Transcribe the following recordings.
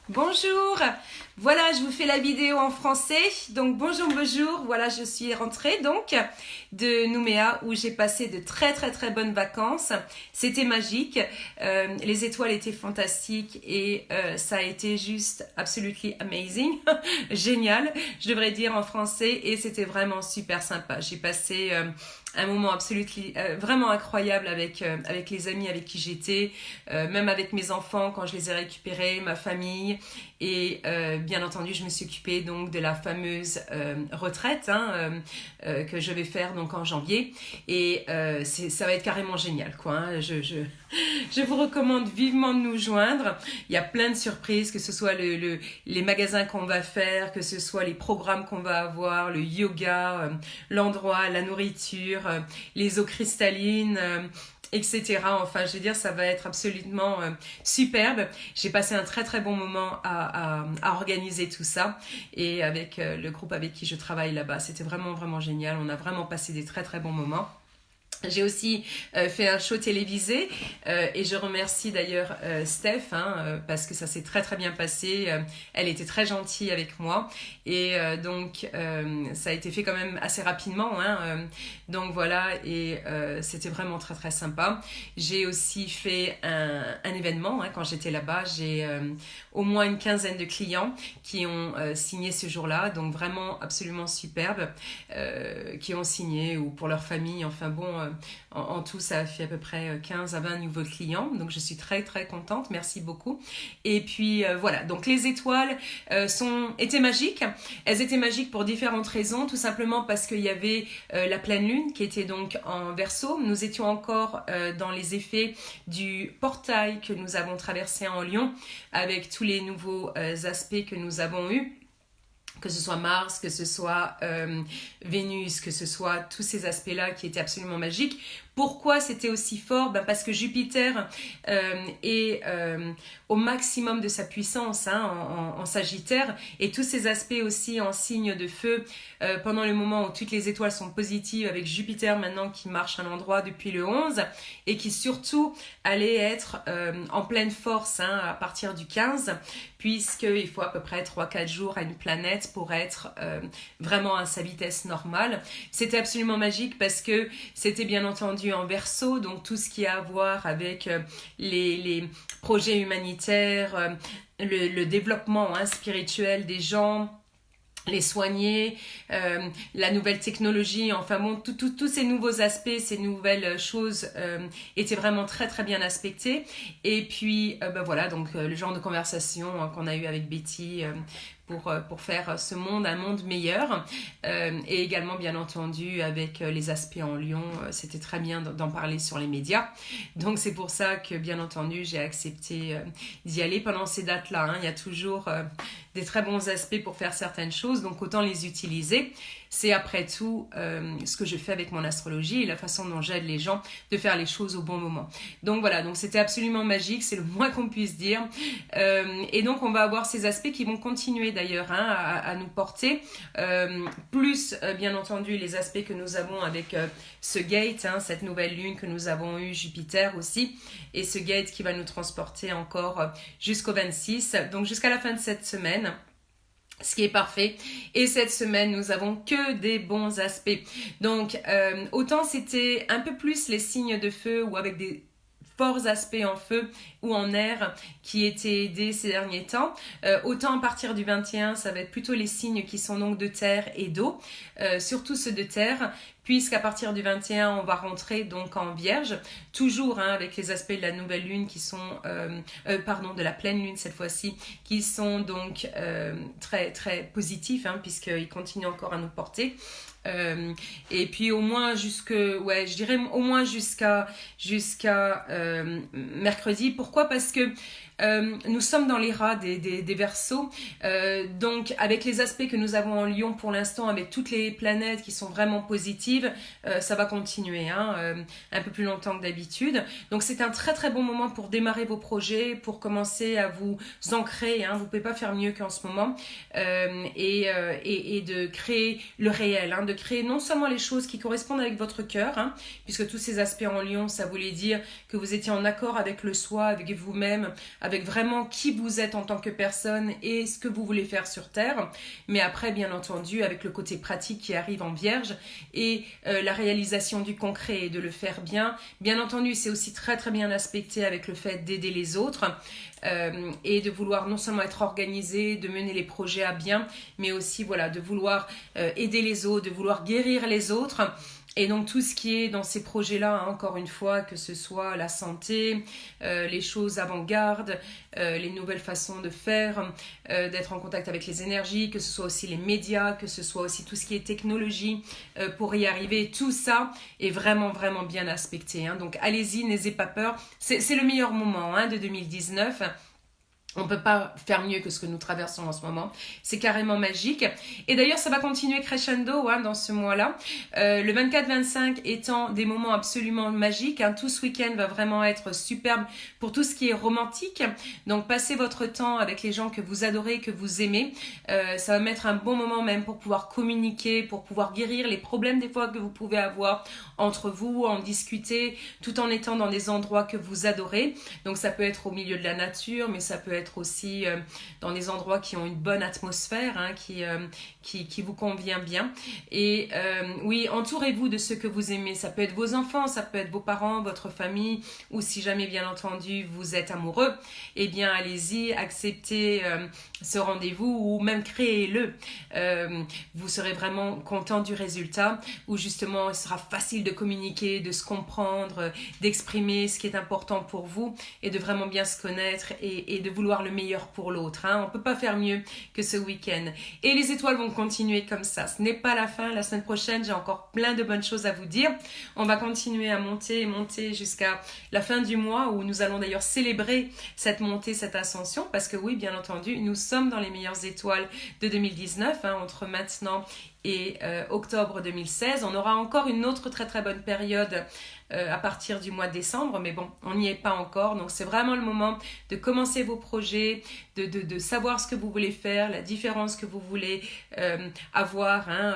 Bonjour, voilà je vous fais la vidéo en français, donc bonjour, voilà je suis rentrée donc de Nouméa où j'ai passé de très bonnes vacances, c'était magique, les étoiles étaient fantastiques et ça a été juste absolutely amazing, génial je devrais dire en français et c'était vraiment super sympa, j'ai passé un moment vraiment incroyable avec les amis avec qui j'étais, même avec mes enfants quand je les ai récupérés, ma famille et bien entendu je me suis occupée donc de la fameuse retraite que je vais faire donc en janvier et ça va être carrément génial quoi, hein. Je vous recommande vivement de nous joindre, il y a plein de surprises, que ce soit les magasins qu'on va faire, que ce soit les programmes qu'on va avoir, le yoga, l'endroit, la nourriture, les eaux cristallines, etc. Enfin, je veux dire, ça va être absolument superbe. J'ai passé un très bon moment à organiser tout ça et avec le groupe avec qui je travaille là-bas, c'était vraiment génial. On a vraiment passé des très bons moments. J'ai aussi fait un show télévisé et je remercie d'ailleurs Steph parce que ça s'est très bien passé. Elle était très gentille avec moi et donc ça a été fait quand même assez rapidement. Donc voilà et c'était vraiment très sympa. J'ai aussi fait un événement quand j'étais là-bas. J'ai au moins une quinzaine de clients qui ont signé ce jour-là. Donc vraiment absolument superbe, qui ont signé ou pour leur famille. Enfin bon... En tout, ça a fait à peu près 15 à 20 nouveaux clients. Donc, je suis très contente. Merci beaucoup. Et puis, voilà. Donc, les étoiles étaient magiques. Elles étaient magiques pour différentes raisons. Tout simplement parce qu'il y avait la pleine lune qui était donc en Verseau. Nous étions encore dans les effets du portail que nous avons traversé en Lion avec tous les nouveaux aspects que nous avons eus. Que ce soit Mars, que ce soit Vénus, que ce soit tous ces aspects-là qui étaient absolument magiques. Pourquoi c'était aussi fort? Parce que Jupiter est au maximum de sa puissance en Sagittaire et tous ces aspects aussi en signe de feu pendant le moment où toutes les étoiles sont positives avec Jupiter maintenant qui marche à l'endroit depuis le 11 et qui surtout allait être en pleine force à partir du 15 puisqu'il faut à peu près 3-4 jours à une planète pour être vraiment à sa vitesse normale. C'était absolument magique parce que c'était bien entendu en Verseau, donc tout ce qui a à voir avec les projets humanitaires, le développement spirituel des gens, les soigner, la nouvelle technologie, enfin bon, tous ces nouveaux aspects, ces nouvelles choses étaient vraiment très bien aspectées. Et puis, voilà, donc le genre de conversation qu'on a eu avec Betty pour faire ce monde un monde meilleur. Et également, bien entendu, avec les aspects en Lion, c'était très bien d'en parler sur les médias. Donc, c'est pour ça que, bien entendu, j'ai accepté d'y aller pendant ces dates-là. Il y a toujours... des très bons aspects pour faire certaines choses, donc autant les utiliser. C'est après tout ce que je fais avec mon astrologie et la façon dont j'aide les gens de faire les choses au bon moment. Donc voilà, donc c'était absolument magique, c'est le moins qu'on puisse dire. Et donc on va avoir ces aspects qui vont continuer d'ailleurs à nous porter, plus bien entendu les aspects que nous avons avec ce gate, cette nouvelle lune que nous avons eu, Jupiter aussi, et ce gate qui va nous transporter encore jusqu'au 26, donc jusqu'à la fin de cette semaine. Ce qui est parfait. Et cette semaine, nous avons que des bons aspects. Donc, autant c'était un peu plus les signes de feu ou avec des forts aspects en feu ou en air qui étaient aidés ces derniers temps. Autant à partir du 21, ça va être plutôt les signes qui sont donc de terre et d'eau, surtout ceux de terre, puisqu'à partir du 21, on va rentrer donc en Vierge, toujours avec les aspects de la nouvelle lune qui sont, de la pleine lune cette fois-ci, qui sont donc très positifs, puisqu'ils continuent encore à nous porter. Et puis au moins je dirais au moins jusqu'à mercredi. Pourquoi? Parce que nous sommes dans l'era des Verseaux, donc avec les aspects que nous avons en Lion pour l'instant, avec toutes les planètes qui sont vraiment positives, ça va continuer un peu plus longtemps que d'habitude. Donc c'est un très bon moment pour démarrer vos projets, pour commencer à vous ancrer, vous ne pouvez pas faire mieux qu'en ce moment, et de créer le réel, de créer non seulement les choses qui correspondent avec votre cœur, puisque tous ces aspects en Lion, ça voulait dire que vous étiez en accord avec le soi, avec vous-même, avec vraiment qui vous êtes en tant que personne et ce que vous voulez faire sur Terre. Mais après, bien entendu, avec le côté pratique qui arrive en Vierge et la réalisation du concret et de le faire bien. Bien entendu, c'est aussi très très bien aspecté avec le fait d'aider les autres et de vouloir non seulement être organisé, de mener les projets à bien, mais aussi voilà, de vouloir aider les autres, de vouloir guérir les autres. Et donc tout ce qui est dans ces projets-là, hein, encore une fois, que ce soit la santé, les choses avant-garde, les nouvelles façons de faire, d'être en contact avec les énergies, que ce soit aussi les médias, que ce soit aussi tout ce qui est technologie, pour y arriver, tout ça est vraiment vraiment bien aspecté. Hein. Donc allez-y, n'ayez pas peur, c'est le meilleur moment hein, de 2019. On ne peut pas faire mieux que ce que nous traversons en ce moment. C'est carrément magique. Et d'ailleurs, ça va continuer crescendo hein, dans ce mois-là. Le 24-25 étant des moments absolument magiques. Hein. Tout ce week-end va vraiment être superbe pour tout ce qui est romantique. Donc, passez votre temps avec les gens que vous adorez, que vous aimez. Ça va mettre un bon moment même pour pouvoir communiquer, pour pouvoir guérir les problèmes des fois que vous pouvez avoir entre vous, en discuter, tout en étant dans des endroits que vous adorez. Donc, ça peut être au milieu de la nature, mais ça peut être aussi dans des endroits qui ont une bonne atmosphère, hein, qui vous convient bien. Et oui, entourez-vous de ceux que vous aimez. Ça peut être vos enfants, ça peut être vos parents, votre famille, ou si jamais, bien entendu, vous êtes amoureux, eh bien, allez-y, acceptez ce rendez-vous ou même créez-le. Vous serez vraiment content du résultat, où justement, il sera facile de communiquer, de se comprendre, d'exprimer ce qui est important pour vous et de vraiment bien se connaître et de vouloir le meilleur pour l'autre. Hein. On ne peut pas faire mieux que ce week-end. Et les étoiles vont continuer comme ça. Ce n'est pas la fin. La semaine prochaine, j'ai encore plein de bonnes choses à vous dire. On va continuer à monter jusqu'à la fin du mois où nous allons d'ailleurs célébrer cette montée, cette ascension. Parce que oui, bien entendu, nous sommes dans les meilleures étoiles de 2019, hein, entre maintenant et octobre 2016. On aura encore une autre très très bonne période à partir du mois de décembre, mais bon, on n'y est pas encore. Donc c'est vraiment le moment de commencer vos projets, de savoir ce que vous voulez faire, la différence que vous voulez avoir, hein,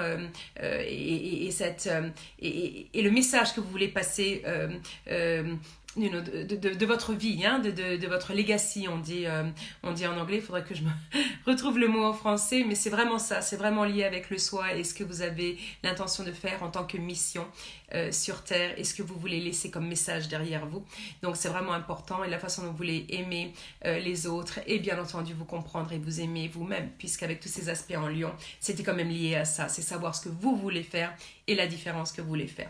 et le message que vous voulez passer de votre vie, hein, de votre legacy, on dit en anglais. Il faudrait que je me retrouve le mot en français, mais c'est vraiment ça, c'est vraiment lié avec le soi et ce que vous avez l'intention de faire en tant que mission sur Terre et ce que vous voulez laisser comme message derrière vous. Donc c'est vraiment important, et la façon dont vous voulez aimer les autres et bien entendu vous comprendre et vous aimer vous-même, puisqu'avec tous ces aspects en Lion, c'était quand même lié à ça, c'est savoir ce que vous voulez faire et la différence que vous voulez faire.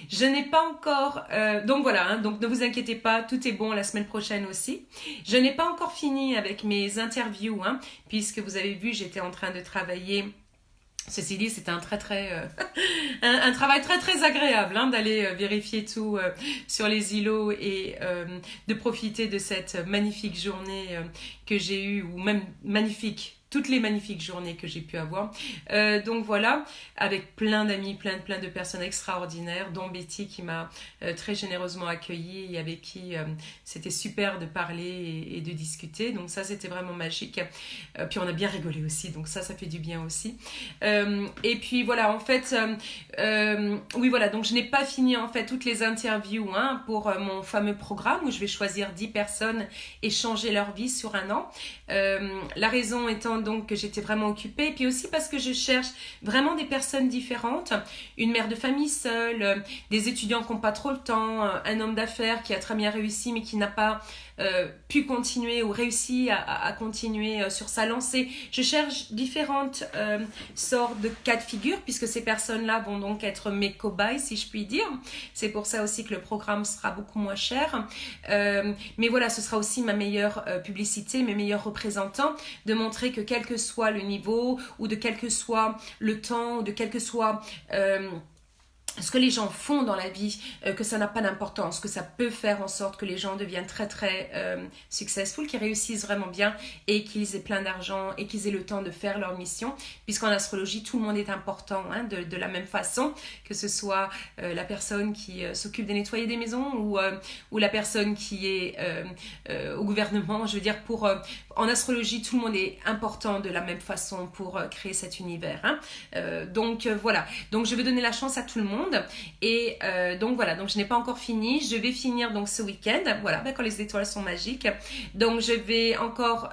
Je n'ai pas encore... donc voilà, hein, donc ne vous inquiétez pas, tout est bon la semaine prochaine aussi. Je n'ai pas encore fini avec mes interviews, hein, puisque vous avez vu, j'étais en train de travailler. Ceci dit, c'était un travail très très agréable, hein, d'aller vérifier tout sur les îlots et de profiter de cette magnifique journée que j'ai eue, ou même toutes les magnifiques journées que j'ai pu avoir. Donc voilà, avec plein d'amis, plein de personnes extraordinaires, dont Betty qui m'a très généreusement accueillie et avec qui c'était super de parler et de discuter. Donc ça, c'était vraiment magique. Puis on a bien rigolé aussi, donc ça fait du bien aussi. Et puis voilà, en fait, oui voilà, donc je n'ai pas fini en fait toutes les interviews, hein, pour mon fameux programme où je vais choisir 10 personnes et changer leur vie sur un an. La raison étant donc que j'étais vraiment occupée, puis aussi parce que je cherche vraiment des personnes différentes, une mère de famille seule, des étudiants qui n'ont pas trop le temps, un homme d'affaires qui a très bien réussi mais qui n'a pas pu continuer ou réussi à continuer sur sa lancée. Je cherche différentes sortes de cas de figure, puisque ces personnes-là vont donc être mes cobayes, si je puis dire. C'est pour ça aussi que le programme sera beaucoup moins cher. Mais voilà, ce sera aussi ma meilleure publicité, mes meilleurs représentants, de montrer que quel que soit le niveau, ou de quel que soit le temps, ou de quel que soit... ce que les gens font dans la vie, que ça n'a pas d'importance, que ça peut faire en sorte que les gens deviennent très très successful, qu'ils réussissent vraiment bien et qu'ils aient plein d'argent et qu'ils aient le temps de faire leur mission, puisqu'en astrologie tout le monde est important, hein, de la même façon, que ce soit la personne qui s'occupe de nettoyer des maisons ou la personne qui est au gouvernement. Je veux dire, en astrologie tout le monde est important de la même façon pour créer cet univers, hein. Donc voilà, donc je vais donner la chance à tout le monde. monde. Et donc voilà, donc je n'ai pas encore fini. Je vais finir donc ce week-end, voilà, quand les étoiles sont magiques. Donc je vais encore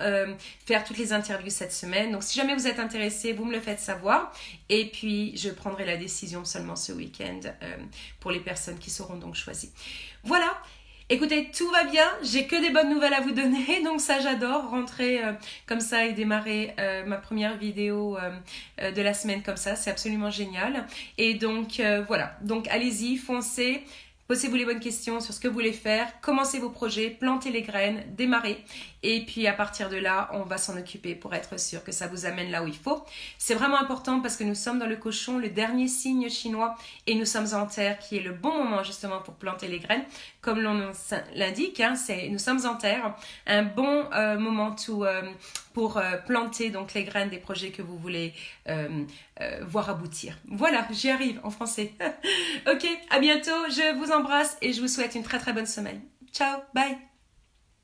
faire toutes les interviews cette semaine. Donc si jamais vous êtes intéressés, vous me le faites savoir. Et puis je prendrai la décision seulement ce week-end pour les personnes qui seront donc choisies. Voilà. Écoutez, tout va bien, j'ai que des bonnes nouvelles à vous donner, donc ça j'adore, rentrer comme ça et démarrer ma première vidéo de la semaine comme ça, c'est absolument génial. Et donc voilà, donc allez-y, foncez, posez-vous les bonnes questions sur ce que vous voulez faire, commencez vos projets, plantez les graines, démarrez. Et puis à partir de là, on va s'en occuper pour être sûr que ça vous amène là où il faut. C'est vraiment important parce que nous sommes dans le cochon, le dernier signe chinois, et nous sommes en terre qui est le bon moment justement pour planter les graines. Comme l'on l'indique, hein, nous sommes en terre, un bon moment pour planter donc les graines des projets que vous voulez voir aboutir. Voilà, j'y arrive en français. Ok, à bientôt, je vous embrasse et je vous souhaite une très très bonne semaine. Ciao, bye.